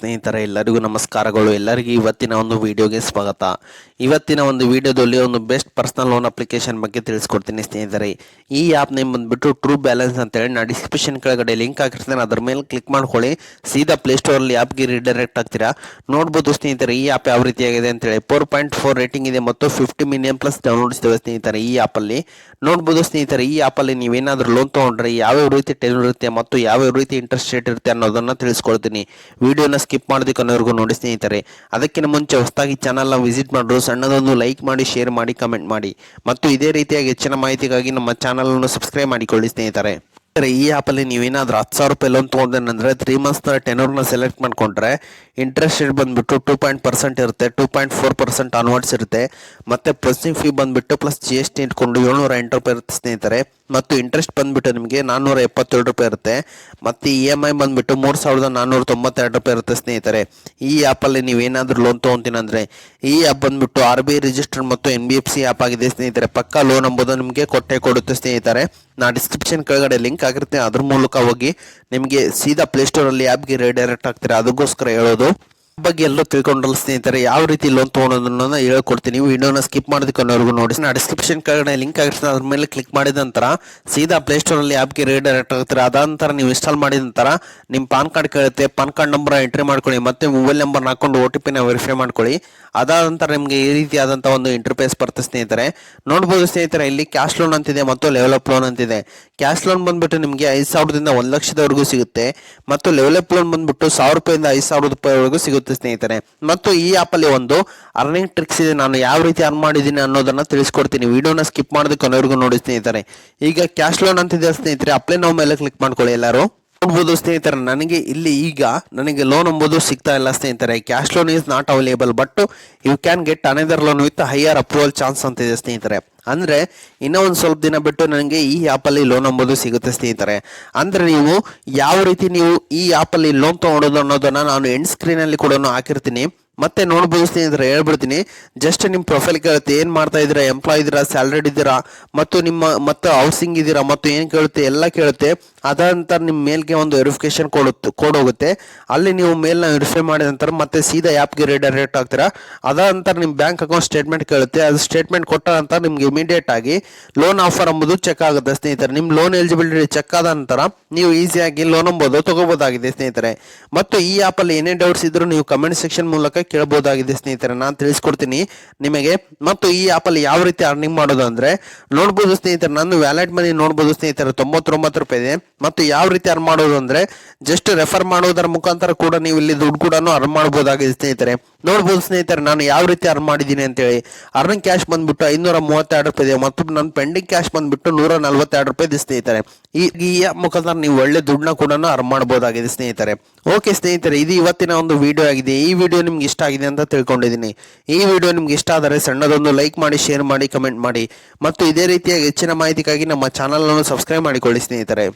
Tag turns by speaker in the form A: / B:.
A: ಸ್ನೇಹಿತರೆ ಎಲ್ಲರಿಗೂ ನಮಸ್ಕಾರಗಳು. ಎಲ್ಲರಿಗೂ ಇವತ್ತಿನ ಒಂದು ವಿಡಿಯೋಗೆ ಸ್ವಾಗತ. ಇವತ್ತಿನ ಒಂದು ವಿಡಿಯೋದಲ್ಲಿ ಒಂದು ಬೆಸ್ಟ್ ಪರ್ಸನಲ್ ಲೋನ್ ಅಪ್ಲಿಕೇಶನ್ ಬಗ್ಗೆ ತಿಳಿಸ್ಕೊಡ್ತೀನಿ ಸ್ನೇಹಿತರೆ. ಈ ಆ್ಯಪ್ ನೇಮ್ ಬಂದುಬಿಟ್ಟು ಟ್ರೂ ಬ್ಯಾಲೆನ್ಸ್ ಅಂತೇಳಿ ನಾನು ಡಿಸ್ಕ್ರಿಪ್ಷನ್ ಕೆಳಗಡೆ ಲಿಂಕ್ ಹಾಕಿರ್ತೇನೆ, ಅದ್ರ ಮೇಲೆ ಕ್ಲಿಕ್ ಮಾಡ್ಕೊಳ್ಳಿ. ಸೀದಾ ಪ್ಲೇಸ್ಟೋರಲ್ಲಿ ಆ್ಯಪ್ಗೆ ರೀಡೈರೆಕ್ಟ್ ಆಗ್ತೀರಾ. ನೋಡ್ಬೋದು ಸ್ನೇಹಿತರೆ ಈ ಆ್ಯಪ್ ಯಾವ ರೀತಿಯಾಗಿದೆ ಅಂತೇಳಿ 4.4 ರೇಟಿಂಗ್ ಇದೆ ಮತ್ತು 50 ಮಿಲಿಯನ್ ಪ್ಲಸ್ ಡೌನ್ಲೋಡ್ಸ್ ಇವೆ ಸ್ನೇಹಿತರೆ. ಈ ಆ್ಯಪಲ್ಲಿ ನೋಡ್ಬೋದು ಸ್ನೇಹಿತರೆ, ಈ ಆ್ಯಪಲ್ಲಿ ನೀವೇನಾದರೂ ಲೋನ್ ತೊಗೊಂಡ್ರೆ ಯಾವ್ಯಾವ ರೀತಿ ಟೆನ್ಯೂರ್ ಇರುತ್ತೆ ಮತ್ತು ಯಾವ್ಯಾವ ರೀತಿ ಇಂಟ್ರೆಸ್ಟ್ ರೇಟ್ ಇರುತ್ತೆ ಅನ್ನೋದನ್ನು ತಿಳಿಸ್ಕೊಡ್ತೀನಿ. ವಿಡಿಯೋನ ಸ್ಕಿಪ್ ಮಾಡೋದಕ್ಕೆ ಕೊನೆವರೆಗೂ ನೋಡಿ ಸ್ನೇಹಿತರೆ. ಅದಕ್ಕಿಂತ ಮುಂಚೆ ಹೊಸದಾಗಿ ಚಾನಲ್ನ ವಿಸಿಟ್ ಮಾಡೋರು ಸಣ್ಣದೊಂದು ಲೈಕ್ ಮಾಡಿ, ಶೇರ್ ಮಾಡಿ, ಕಮೆಂಟ್ ಮಾಡಿ ಮತ್ತು ಇದೇ ರೀತಿಯಾಗಿ ಹೆಚ್ಚಿನ ಮಾಹಿತಿಗಾಗಿ ನಮ್ಮ ಚಾನಲನ್ನು ಸಬ್ಸ್ಕ್ರೈಬ್ ಮಾಡಿಕೊಳ್ಳಿ ಸ್ನೇಹಿತರೆ. ಈ ಆ್ಯಪಲ್ಲಿ ನೀವೇನಾದ್ರೂ 10,000 ರೂಪಾಯಿ ಲೋನ್ ತೊಗೊಂಡೇನಂದ್ರೆ 3 ಮಂತ್ಸ್ನ ಟೆನೂರ್ನ ಸೆಲೆಕ್ಟ್ ಮಾಡ್ಕೊಂಡ್ರೆ ಇಂಟ್ರೆಸ್ಟ್ ರೇಟ್ ಬಂದುಬಿಟ್ಟು 2% ಇರುತ್ತೆ, 2.4% ಆನ್ವರ್ಡ್ಸ್ ಇರುತ್ತೆ. ಮತ್ತು ಪ್ರೊಸೆಸಿಂಗ್ ಫೀ ಬಂದುಬಿಟ್ಟು ಪ್ಲಸ್ GST ಇಟ್ಕೊಂಡು 708 ರೂಪಾಯಿ ಇರುತ್ತೆ ಸ್ನೇಹಿತರೆ. ಮತ್ತು ಇಂಟ್ರೆಸ್ಟ್ ಬಂದುಬಿಟ್ಟು ನಿಮಗೆ 477 ರೂಪಾಯಿ ಇರುತ್ತೆ. ಮತ್ತು EMI ಬಂದುಬಿಟ್ಟು 3,492 ರೂಪಾಯಿ ಇರುತ್ತೆ ಸ್ನೇಹಿತರೆ. ಈ ಆ್ಯಪಲ್ಲಿ ನೀವೇನಾದರೂ ಲೋನ್ ತೊಗೊತೀನಂದರೆ ಈ ಆ್ಯಪ್ ಬಂದುಬಿಟ್ಟು RBI ರಿಜಿಸ್ಟರ್ ಮತ್ತು NBFC ಆ್ಯಪ್ ಆಗಿದೆ ಸ್ನೇಹಿತರೆ. ಪಕ್ಕಾ ಲೋನ್ ಎಂಬುದು ನಿಮಗೆ ಕೊಡುತ್ತೆ ಸ್ನೇಹಿತರೆ. ನಾ ಡಿಸ್ಕ್ರಿಪ್ಷನ್ ಕೆಳಗಡೆ ಲಿಂಕ್ ಆಗಿರುತ್ತೆ, ಅದ್ರ ಮೂಲಕ ಹೋಗಿ ನಿಮಗೆ ಸೀದಾ ಪ್ಲೇಸ್ಟೋರಲ್ಲಿ ಆ್ಯಪ್ಗೆ ರೀಡೈರೆಕ್ಟ್ ಆಗ್ತೀರಾ. ಅದಕ್ಕೋಸ್ಕರ ಹೇಳೋದು ಬಗ್ಗೆ ಎಲ್ಲರೂ ತಿಳ್ಕೊಂಡ್ರಲ್ಲ ಸ್ನೇಹಿತರೆ. ಯಾವ ರೀತಿ ಲೋನ್ ತೊಗೊಳೋದನ್ನ ಹೇಳ್ಕೊಡ್ತೀನಿ. ವಿಡಿಯೋನ ಸ್ಕಿಪ್ ಮಾಡೋದಕ್ಕೆ ನೋಡಿ. ನಾ ಡಿಸ್ಕ್ರಿಪ್ಷನ್ ಕೆಳಗಡೆ ಲಿಂಕ್ ಆಗಿರ್ತದೆ, ಅದ್ರ ಮೇಲೆ ಕ್ಲಿಕ್ ಮಾಡಿದ ನಂತರ ಸೀದಾ ಪ್ಲೇಸ್ಟೋರಲ್ಲಿ ಆ್ಯಪ್ಗೆ ರೀಡೈರೆಕ್ಟ್ ಆಗ್ತೀರಾ. ಅದಾದ ನಂತರ ನೀವು ಇನ್ಸ್ಟಾಲ್ ಮಾಡಿದ ನಂತರ ನಿಮ್ಮ ಪಾನ್ ಕಾರ್ಡ್ ಕೇಳುತ್ತೆ, ಪಾನ್ ಕಾರ್ಡ್ ನಂಬರ್ ಎಂಟ್ರಿ ಮಾಡ್ಕೊಳ್ಳಿ ಮತ್ತು ಮೊಬೈಲ್ ನಂಬರ್ ಹಾಕೊಂಡು OTP ವೆರಿಫೈ ಮಾಡ್ಕೊಳ್ಳಿ. ಅದಾದ ನಂತರ ನಿಮಗೆ ಈ ರೀತಿಯಾದಂಥ ಒಂದು ಇಂಟರ್ಫೇಸ್ ಬರುತ್ತೆ ಸ್ನೇಹಿತರೆ. ನೋಡ್ಬೋದು ಸ್ನೇಹಿತರೆ, ಇಲ್ಲಿ ಕ್ಯಾಶ್ ಲೋನ್ ಅಂತಿದೆ ಮತ್ತು ಲೆವೆಲಪ್ ಲೋನ್ ಅಂತಿದೆ. ಕ್ಯಾಶ್ ಲೋನ್ ಬಂದ್ಬಿಟ್ಟು ನಿಮಗೆ 5,000ದಿಂದ 1,00,000ದವರೆಗೂ ಸಿಗುತ್ತೆ ಮತ್ತು ಲೆವೆಲಪ್ ಲೋನ್ ಬಂದ್ಬಿಟ್ಟು 1,000 ರೂಪಾಯಿಂದ 5,000 ರೂಪಾಯಿವರೆಗೂ ಸಿಗುತ್ತೆ ಸ್ನೇಹಿತರೆ. ಮತ್ತು ಈ ಆ್ಯಪಲ್ಲಿ ಒಂದು ಅರ್ನಿಂಗ್ ಟ್ರಿಕ್ಸ್ ಇದೆ. ನಾನು ಯಾವ ರೀತಿ ಅರ್ನ್ ಮಾಡಿದ್ದೀನಿ ಅನ್ನೋದನ್ನ ತಿಳಿಸ್ಕೊಡ್ತೀನಿ. ವಿಡಿಯೋನ ಸ್ಕಿಪ್ ಮಾಡೋದಕ್ಕೆ ಕೊನೆವರೆಗೂ ನೋಡಿ ಸ್ನೇಹಿತರೆ. ಈಗ ಕ್ಯಾಶ್ ಲೋನ್ ಅಂತಿದೆ ಸ್ನೇಹಿತರೆ, ಅಪ್ಲೈ ನಾವು ಮೇಲೆ ಕ್ಲಿಕ್ ಮಾಡ್ಕೊಳ್ಳಿ. ಎಲ್ಲರೂ ನೋಡ್ಬೋದು ಸ್ನೇಹಿತರೆ, ನನಗೆ ಲೋನ್ ಎಂಬುದು ಸಿಗ್ತಾ ಇಲ್ಲ ಸ್ನೇಹಿತರೆ. Cash loan is not available but you can get another loan with higher approval chance ಅಂತಿದೆ ಸ್ನೇಹಿತರೆ. ಅಂದರೆ ಇನ್ನೂ ಒಂದು ಸ್ವಲ್ಪ ದಿನ ಬಿಟ್ಟು ನನಗೆ ಈ ಆ್ಯಪಲ್ಲಿ ಲೋನ್ ಎಂಬುದು ಸಿಗುತ್ತೆ ಸ್ನೇಹಿತರೆ. ಅಂದರೆ ನೀವು ಯಾವ ರೀತಿ ನೀವು ಈ ಆ್ಯಪಲ್ಲಿ ಲೋನ್ ತೊಗೊಳೋದು ಅನ್ನೋದನ್ನು ನಾನು ಎಂಡ್ ಸ್ಕ್ರೀನಲ್ಲಿ ಕೂಡ ಹಾಕಿರ್ತೀನಿ. ಮತ್ತೆ ನೋಡ್ಬೋದು ಸ್ನೇಹಿತರೆ, ಹೇಳ್ಬಿಡ್ತೀನಿ. ಜಸ್ಟ್ ನಿಮ್ಮ ಪ್ರೊಫೈಲ್ ಕೇಳುತ್ತೆ, ಏನು ಮಾಡ್ತಾ ಇದ್ದೀರಾ, ಎಂಪ್ಲಾಯ್ ಇದ್ದೀರಾ, ಸ್ಯಾಲ್ರಿಡ್ ಇದ್ದೀರಾ ಮತ್ತು ಹೌಸಿಂಗ್ ಇದ್ದೀರಾ ಮತ್ತು ಏನು ಕೇಳುತ್ತೆ ಎಲ್ಲ ಕೇಳುತ್ತೆ. ಅದಾದ ನಂತರ ನಿಮ್ಮ ಮೇಲ್ಗೆ ಒಂದು ವೆರಿಫಿಕೇಶನ್ ಕೋಡ್ ಹೋಗುತ್ತೆ. ಅಲ್ಲಿ ನೀವು ಮೇಲ್ನ ವೆರಿಫೈ ಮಾಡಿದ ನಂತರ ಮತ್ತೆ ಸೀದಾ ಆ್ಯಪ್ಗೆ ರೀಡೈರೆಕ್ಟ್ ಆಗ್ತೀರಾ. ಅದಾದ ನಂತರ ನಿಮ್ಮ ಬ್ಯಾಂಕ್ ಅಕೌಂಟ್ ಸ್ಟೇಟ್ಮೆಂಟ್ ಕೇಳುತ್ತೆ. ಅದು ಸ್ಟೇಟ್ಮೆಂಟ್ ಕೊಟ್ಟ ನಂತರ ನಿಮಗೆ ಇಮಿಡಿಯೇಟ್ ಆಗಿ ಲೋನ್ ಆಫರ್ ಎಂಬುದು ಚೆಕ್ ಆಗುತ್ತೆ ಸ್ನೇಹಿತರೆ. ನಿಮ್ಮ ಲೋನ್ ಎಲಿಜಿಬಿಲಿಟಿ ಚೆಕ್ ಆದ ನಂತರ ನೀವು ಈಸಿಯಾಗಿ ಲೋನ್ ಎಂಬುದು ತಗೋಬೋದಾಗಿದೆ ಸ್ನೇಹಿತರೆ. ಮತ್ತು ಈ ಆ್ಯಪಲ್ಲಿ ಏನೇ ಡೌಟ್ಸ್ ಇದ್ರೂ ನೀವು ಕಮೆಂಟ್ ಸೆಕ್ಷನ್ ಮೂಲಕ ಕೇಳಬಹುದಾಗಿದೆ ಸ್ನೇಹಿತರೆ, ನಾನು ತಿಳಿಸ್ಕೊಡ್ತೀನಿ ನಿಮಗೆ. ಮತ್ತು ಈ ಆ್ಯಪಲ್ಲಿ ಯಾವ ರೀತಿ ಅರ್ನಿಂಗ್ ಮಾಡೋದು ಅಂದರೆ ನೋಡ್ಬೋದು ಸ್ನೇಹಿತರೆ, ನಾನು ವ್ಯಾಲೆಟ್ ಮನಿ ನೋಡ್ಬೋದು ಸ್ನೇಹಿತರೆ 99 ರೂಪಾಯಿ ಇದೆ. ಮತ್ತು ಯಾವ ರೀತಿ ಅರ್ನ್ ಮಾಡೋದು ಅಂದರೆ ಜಸ್ಟ್ ರೆಫರ್ ಮಾಡೋದರ ಮುಖಾಂತರ ಕೂಡ ನೀವು ಇಲ್ಲಿ ದುಡ್ಡು ಕೂಡ ಅರ್ನ್ ಮಾಡಬಹುದಾಗಿದೆ ಸ್ನೇಹಿತರೆ. ನೋಡ್ಬೋದು ಸ್ನೇಹಿತರೆ, ನಾನು ಯಾವ ರೀತಿ ಅರ್ನ್ ಮಾಡಿದ್ದೀನಿ ಅಂತೇಳಿ. ಅರ್ನಿಂಗ್ ಕ್ಯಾಶ್ ಬಂದ್ಬಿಟ್ಟು 532 ರೂಪಾಯಿ ಇದೆ ಮತ್ತು ನನ್ನ ಪೆಂಡಿಂಗ್ ಕ್ಯಾಶ್ ಬಂದ್ಬಿಟ್ಟು 142 ರೂಪಾಯಿ ಇದೆ ಸ್ನೇಹಿತರೆ. ಈ ಮುಖಾಂತರ ನೀವು ಒಳ್ಳೆ ದುಡ್ಡನ್ನ ಕೂಡ ಅರ್ನ್ ಮಾಡಬಹುದಾಗಿದೆ ಸ್ನೇಹಿತರೆ. ಓಕೆ ಸ್ನೇಹಿತರೆ, ಇದು ಇವತ್ತಿನ ಒಂದು ವಿಡಿಯೋ ಆಗಿದೆ. ಈ ವಿಡಿಯೋ ನಿಮ್ಗೆ ಇಷ್ಟ ಆಗಿದೆ ಅಂತ ತಿಳ್ಕೊಂಡಿದ್ದೀನಿ. ಈ ವಿಡಿಯೋ ನಿಮ್ಗೆ ಇಷ್ಟ ಆದರೆ ಸಣ್ಣದೊಂದು ಲೈಕ್ ಮಾಡಿ, ಶೇರ್ ಮಾಡಿ, ಕಮೆಂಟ್ ಮಾಡಿ ಮತ್ತು ಇದೇ ರೀತಿಯಾಗಿ ಹೆಚ್ಚಿನ ಮಾಹಿತಿಗಾಗಿ ನಮ್ಮ ಚಾನಲ್ ಅನ್ನು ಸಬ್ಸ್ಕ್ರೈಬ್ ಮಾಡಿಕೊಳ್ಳಿ ಸ್ನೇಹಿತರೆ.